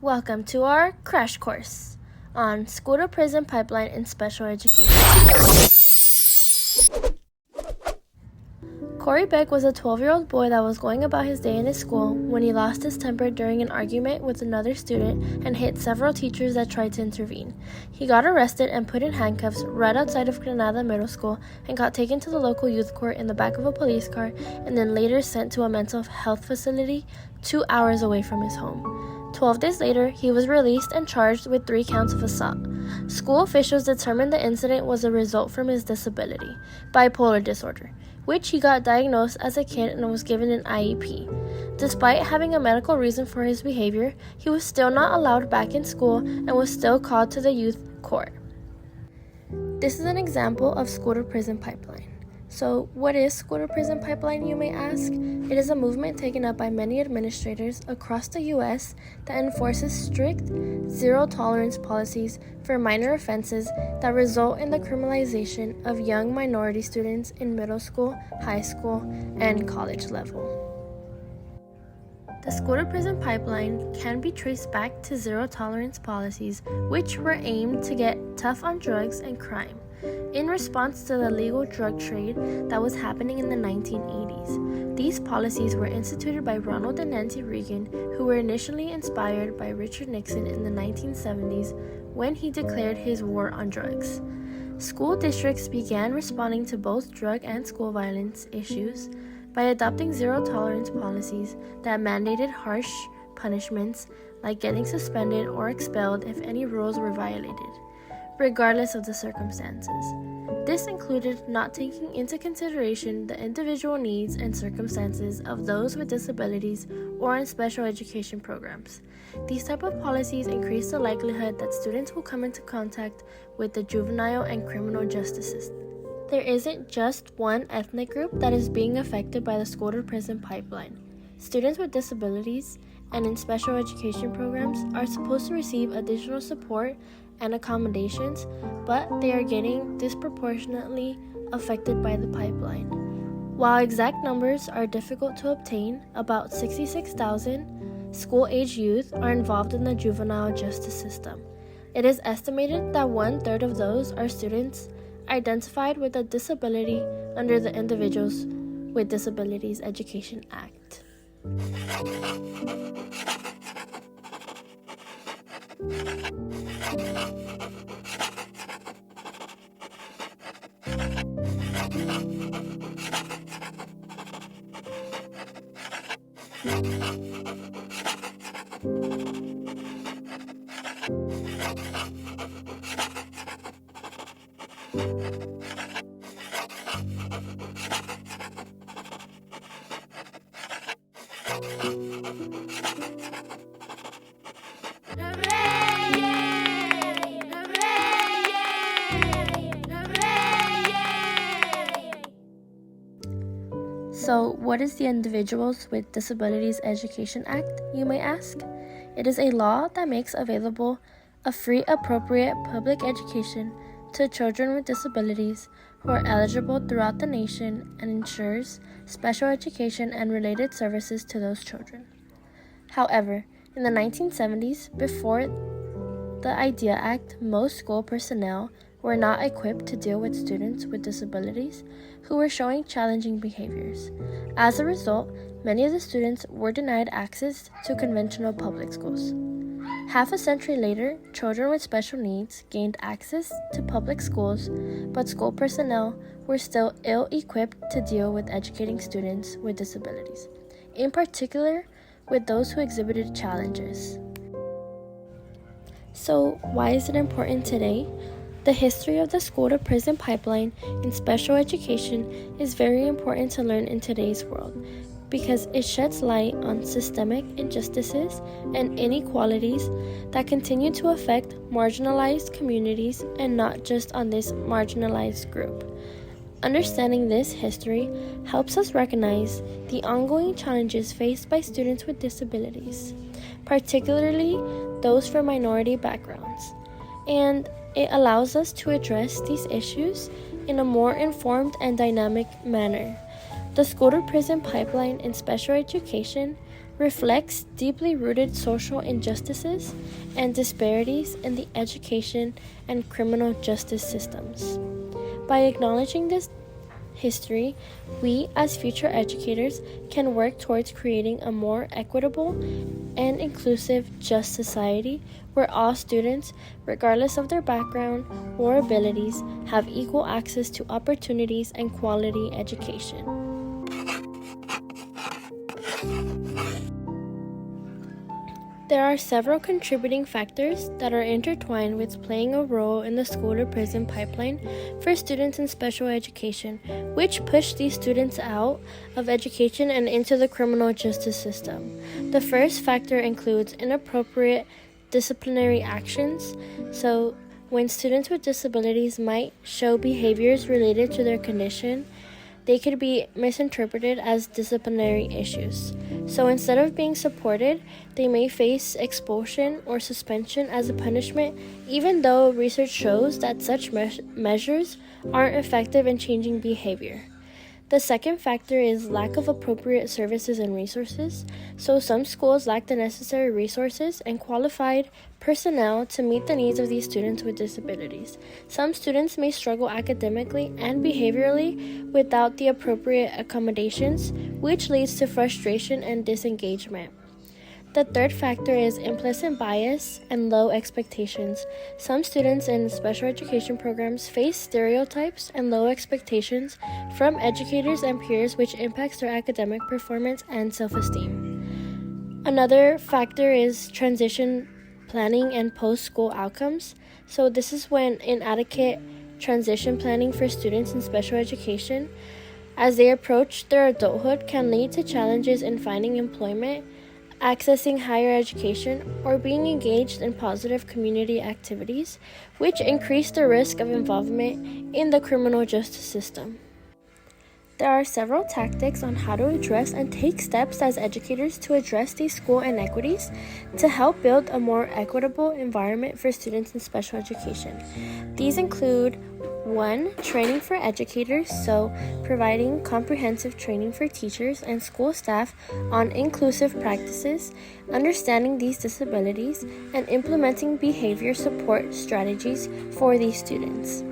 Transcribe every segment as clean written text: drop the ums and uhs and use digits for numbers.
Welcome to our crash course on school to prison pipeline in special education. Corey Beck was a 12-year-old boy that was going about his day in his school when he lost his temper during an argument with another student and hit several teachers that tried to intervene. He got arrested and put in handcuffs right outside of Granada Middle School and got taken to the local youth court in the back of a police car and then later sent to a mental health facility 2 hours away from his home. 12 days later, he was released and charged with 3 counts of assault. School officials determined the incident was a result from his disability, bipolar disorder, which he got diagnosed as a kid and was given an IEP. Despite having a medical reason for his behavior, he was still not allowed back in school and was still called to the youth court. This is an example of school to prison pipeline. So, what is school to prison pipeline, you may ask? It is a movement taken up by many administrators across the U.S. that enforces strict zero-tolerance policies for minor offenses that result in the criminalization of young minority students in middle school, high school, and college level. The school to prison pipeline can be traced back to zero-tolerance policies, which were aimed to get tough on drugs and crime, in response to the legal drug trade that was happening in the 1980s. These policies were instituted by Ronald and Nancy Reagan, who were initially inspired by Richard Nixon in the 1970s when he declared his war on drugs. School districts began responding to both drug and school violence issues by adopting zero-tolerance policies that mandated harsh punishments like getting suspended or expelled if any rules were violated, regardless of the circumstances. This included not taking into consideration the individual needs and circumstances of those with disabilities or in special education programs. These type of policies increase the likelihood that students will come into contact with the juvenile and criminal justice system. There isn't just one ethnic group that is being affected by the school to prison pipeline. Students with disabilities and in special education programs are supposed to receive additional support and accommodations, but they are getting disproportionately affected by the pipeline. While exact numbers are difficult to obtain, about 66,000 school-age youth are involved in the juvenile justice system. It is estimated that 1/3 of those are students identified with a disability under the Individuals with Disabilities Education Act. So, what is the Individuals with Disabilities Education Act, you may ask? It is a law that makes available a free, appropriate public education to children with disabilities who are eligible throughout the nation and ensures special education and related services to those children. However, in the 1970s, before the IDEA Act, most school personnel were not equipped to deal with students with disabilities who were showing challenging behaviors. As a result, many of the students were denied access to conventional public schools. Half a century later, children with special needs gained access to public schools, but school personnel were still ill-equipped to deal with educating students with disabilities, in particular with those who exhibited challenges. So, why is it important today? The history of the school to prison pipeline in special education is very important to learn in today's world because it sheds light on systemic injustices and inequalities that continue to affect marginalized communities and not just on this marginalized group. Understanding this history helps us recognize the ongoing challenges faced by students with disabilities, particularly those from minority backgrounds, and it allows us to address these issues in a more informed and dynamic manner. The school to prison pipeline in special education reflects deeply rooted social injustices and disparities in the education and criminal justice systems. By acknowledging this history, we as future educators can work towards creating a more equitable and inclusive, just society where all students, regardless of their background or abilities, have equal access to opportunities and quality education. There are several contributing factors that are intertwined with playing a role in the school-to-prison pipeline for students in special education, which push these students out of education and into the criminal justice system. The first factor includes inappropriate disciplinary actions. So, when students with disabilities might show behaviors related to their condition, they could be misinterpreted as disciplinary issues. So instead of being supported, they may face expulsion or suspension as a punishment, even though research shows that such measures aren't effective in changing behavior. The second factor is lack of appropriate services and resources. So some schools lack the necessary resources and qualified personnel to meet the needs of these students with disabilities. Some students may struggle academically and behaviorally without the appropriate accommodations, which leads to frustration and disengagement. The third factor is implicit bias and low expectations. Some students in special education programs face stereotypes and low expectations from educators and peers, which impacts their academic performance and self-esteem. Another factor is transition planning and post-school outcomes. So this is when inadequate transition planning for students in special education as they approach their adulthood can lead to challenges in finding employment, accessing higher education, or being engaged in positive community activities, which increase the risk of involvement in the criminal justice system. There are several tactics on how to address and take steps as educators to address these school inequities to help build a more equitable environment for students in special education. These include 1. Training for educators, so providing comprehensive training for teachers and school staff on inclusive practices, understanding these disabilities, and implementing behavior support strategies for these students.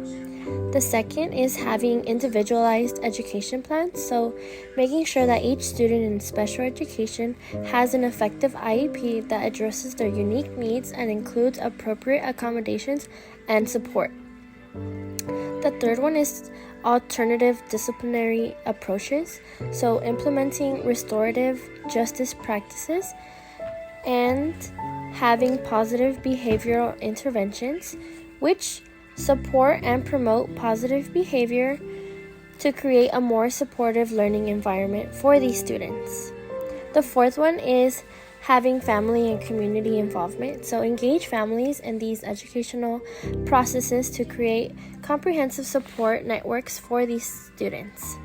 The second is having individualized education plans, so making sure that each student in special education has an effective IEP that addresses their unique needs and includes appropriate accommodations and support. The third one is alternative disciplinary approaches, so implementing restorative justice practices and having positive behavioral interventions, which support and promote positive behavior to create a more supportive learning environment for these students. The fourth one is having family and community involvement, so engage families in these educational processes to create comprehensive support networks for these students.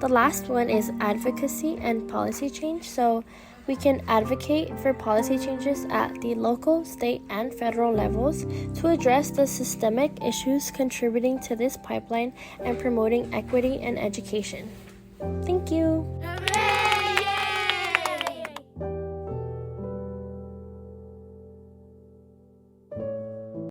The last one is advocacy and policy change, so we can advocate for policy changes at the local, state, and federal levels to address the systemic issues contributing to this pipeline and promoting equity in education. Thank you.